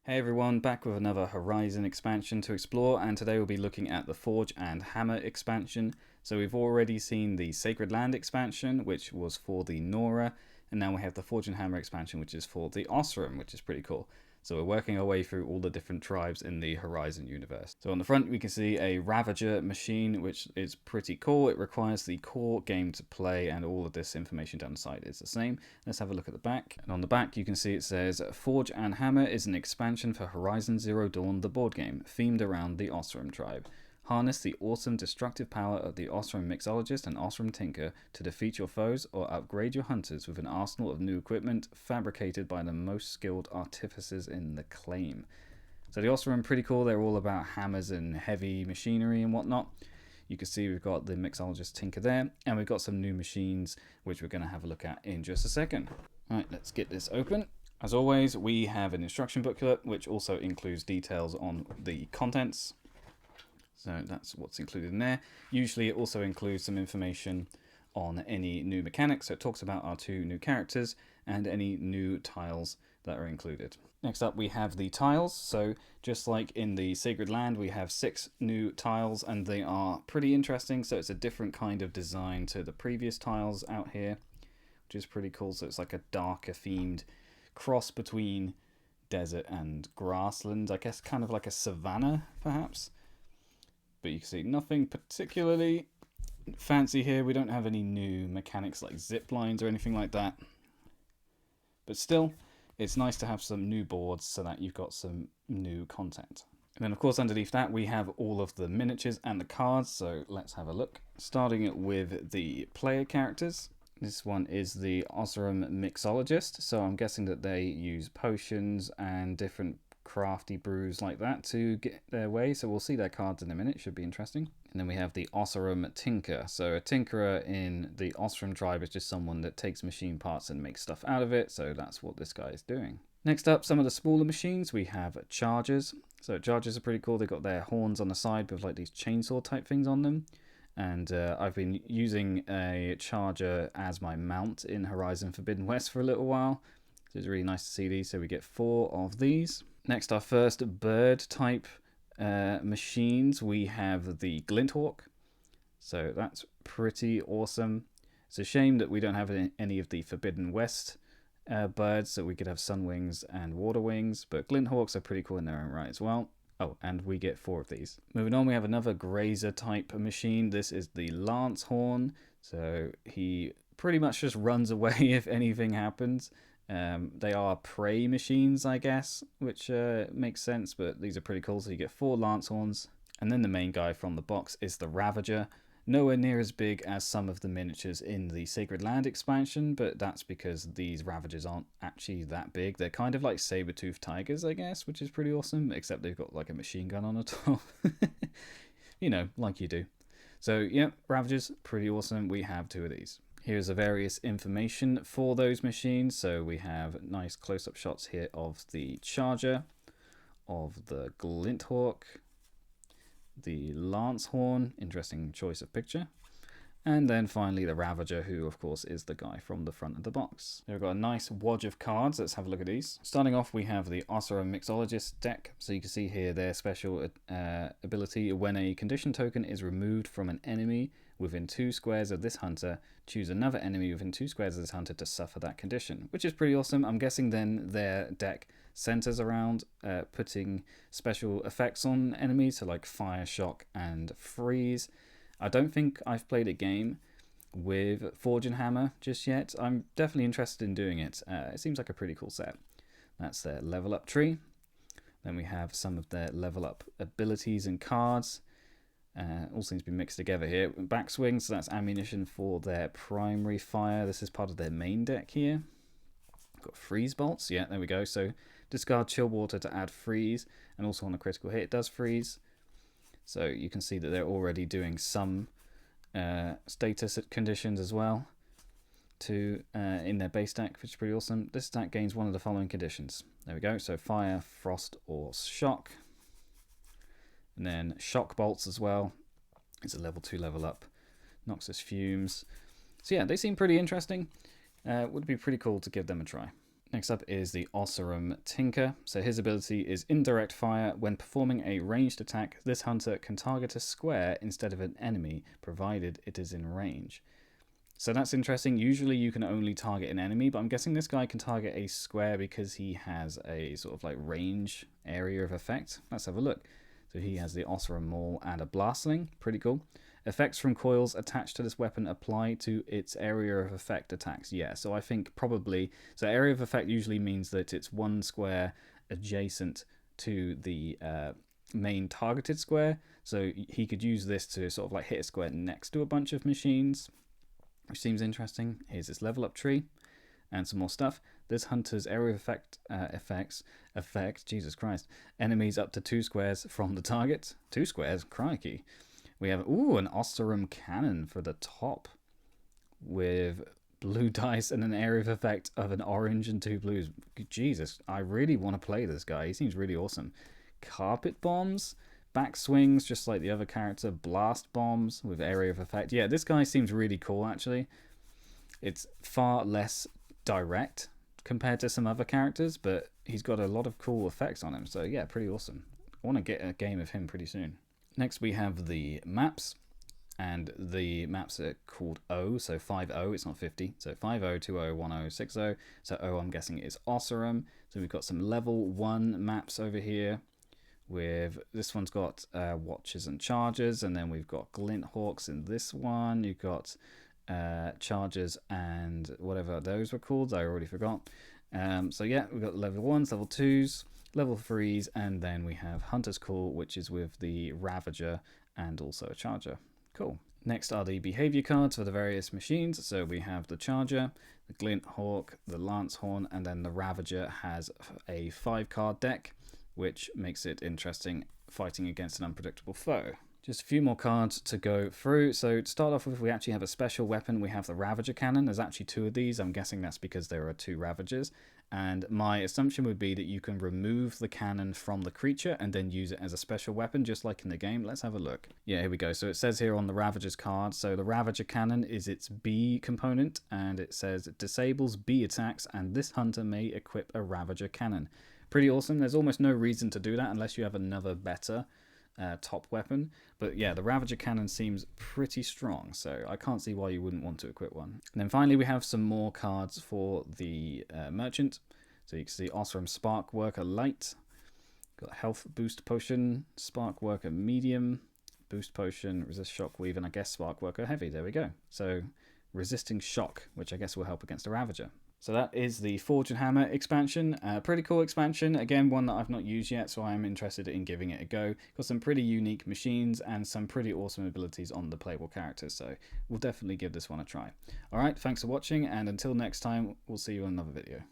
Hey everyone, back with another Horizon expansion to explore, and today we'll be looking at the Forge and Hammer expansion. So we've already seen the Sacred Land expansion, which was for the Nora, and now we have the Forge and Hammer expansion, which is for the Osram, which is pretty cool. So we're working our way through all the different tribes in the Horizon universe. So on the front we can see a Ravager machine, which is pretty cool. It requires the core game to play, and all of this information down the side is the same. Let's have a look at the back. And on the back you can see it says, Forge and Hammer is an expansion for Horizon Zero Dawn, the board game, themed around the Osram tribe. Harness the awesome destructive power of the Osram Mixologist and Osram Tinker to defeat your foes or upgrade your hunters with an arsenal of new equipment fabricated by the most skilled artificers in the claim. So the Osram are pretty cool. They're all about hammers and heavy machinery and whatnot. You can see we've got the Mixologist Tinker there, and we've got some new machines which we're going to have a look at in just a second. Alright, let's get this open. As always, we have an instruction booklet which also includes details on the contents. So that's what's included in there. Usually it also includes some information on any new mechanics. So it talks about our two new characters and any new tiles that are included. Next up we have the tiles. So just like in the Sacred Land, we have 6 new tiles and they are pretty interesting. So it's a different kind of design to the previous tiles out here, which is pretty cool. So it's like a darker themed cross between desert and grassland. I guess kind of like a savanna perhaps. But you can see nothing particularly fancy here. We don't have any new mechanics like zip lines or anything like that. But still, it's nice to have some new boards so that you've got some new content. And then of course underneath that we have all of the miniatures and the cards, so let's have a look. Starting with the player characters. This one is the Osram Mixologist, so I'm guessing that they use potions and different crafty brews like that to get their way, so we'll see their cards in a minute. Should be interesting. And then we have the Osram Tinker. So a tinkerer in the Osram tribe is just someone that takes machine parts and makes stuff out of it, so that's what this guy is doing. Next up, some of the smaller machines. We have chargers. So chargers are pretty cool. They've got their horns on the side with like these chainsaw type things on them. And I've been using a charger as my mount in Horizon Forbidden West for a little while. So it's really nice to see these. So we get 4 of these. Next, our first bird type machines. We have the Glinthawk. So that's pretty awesome. It's a shame that we don't have any of the Forbidden West birds, so we could have Sunwings and Waterwings, but Glinthawks are pretty cool in their own right as well. Oh, and we get 4 of these. Moving on, we have another grazer type machine. This is the Lancehorn. So he pretty much just runs away if anything happens. They are prey machines, I guess, which makes sense, but these are pretty cool. So you get 4 Lancehorns. And then the main guy from the box is the Ravager. Nowhere near as big as some of the miniatures in the Sacred Land expansion, but that's because these Ravagers aren't actually that big. They're kind of like saber-toothed tigers, I guess, which is pretty awesome, except they've got like a machine gun on the top. You know, like you do. So, yeah, Ravagers, pretty awesome. We have 2 of these. Here's the various information for those machines. So we have nice close-up shots here of the Charger, of the Glinthawk, the Lancehorn, interesting choice of picture, and then finally the Ravager, who of course is the guy from the front of the box. We've got a nice wodge of cards. Let's have a look at these. Starting off, we have the Osram Mixologist deck. So you can see here their special ability. When a condition token is removed from an enemy within 2 squares of this hunter, choose another enemy within 2 squares of this hunter to suffer that condition, which is pretty awesome. I'm guessing then their deck centers around putting special effects on enemies, so like fire, shock, and freeze. I don't think I've played a game with Forge and Hammer just yet. I'm definitely interested in doing it. It seems like a pretty cool set. That's their level up tree. Then we have some of their level up abilities and cards. All seems to be mixed together here. Backswing, so that's ammunition for their primary fire. This is part of their main deck here. Got freeze bolts. Yeah, there we go. So discard chill water to add freeze, and also on a critical hit it does freeze. So you can see that they're already doing some status conditions as well to in their base deck, which is pretty awesome. This deck gains one of the following conditions. There we go. So fire, frost, or shock. And then shock bolts as well. It's a level 2 level up. Noxus fumes. So yeah, they seem pretty interesting. Would be pretty cool to give them a try. Next up is the Oseram Tinker. So his ability is indirect fire. When performing a ranged attack, this hunter can target a square instead of an enemy, provided it is in range. So that's interesting. Usually you can only target an enemy, but I'm guessing this guy can target a square because he has a sort of like range area of effect. Let's have a look. So he has the Oseram Maul and a Blastling. Pretty cool. Effects from coils attached to this weapon apply to its area of effect attacks. Yeah, so I think probably... So area of effect usually means that it's one square adjacent to the main targeted square. So he could use this to sort of like hit a square next to a bunch of machines, which seems interesting. Here's this level up tree and some more stuff. This hunter's area of effect affects, Jesus Christ, enemies up to 2 squares from the target. 2 squares? Crikey. We have, an Oseram Cannon for the top with blue dice and an area of effect of an orange and 2 blues. Jesus, I really want to play this guy. He seems really awesome. Carpet bombs, back swings, just like the other character. Blast bombs with area of effect. Yeah, this guy seems really cool, actually. It's far less direct compared to some other characters, but he's got a lot of cool effects on him. So yeah, pretty awesome. I want to get a game of him pretty soon. Next we have the maps, and the maps are called O, so 5-0, it's not 50, so 5-0, 2-0, 1-0, 6-0, so O I'm guessing is Oseram. So we've got some level 1 maps over here, with this one's got Watchers and Chargers, and then we've got Glint Hawks in this one, you've got Chargers and whatever those were called, I already forgot. So yeah, we've got level 1s, level 2s, level 3s, and then we have Hunter's Call, which is with the Ravager and also a Charger. Cool. Next are the behavior cards for the various machines. So we have the Charger, the Glint Hawk, the Lance Horn, and then the Ravager has a 5-card deck, which makes it interesting fighting against an unpredictable foe. Just a few more cards to go through. So to start off with, we actually have a special weapon. We have the Ravager Cannon. There's actually 2 of these. I'm guessing that's because there are 2 Ravagers. And my assumption would be that you can remove the cannon from the creature and then use it as a special weapon, just like in the game. Let's have a look. Yeah, here we go. So it says here on the Ravager's card, so the Ravager Cannon is its B component, and it says it disables B attacks, and this hunter may equip a Ravager Cannon. Pretty awesome. There's almost no reason to do that unless you have another better top weapon, but yeah, the Ravager Cannon seems pretty strong, so I can't see why you wouldn't want to equip one. And then finally we have some more cards for the Merchant. So you can see Oseram Spark Worker Light, got Health Boost Potion, Spark Worker Medium, Boost Potion, Resist Shockweave, and I guess Spark Worker Heavy. There we go. So resisting shock, which I guess will help against a Ravager. So that is the Forge and Hammer expansion. Pretty cool expansion. Again, one that I've not used yet, so I'm interested in giving it a go. Got some pretty unique machines and some pretty awesome abilities on the playable characters, so we'll definitely give this one a try. Alright, thanks for watching, and until next time, we'll see you in another video.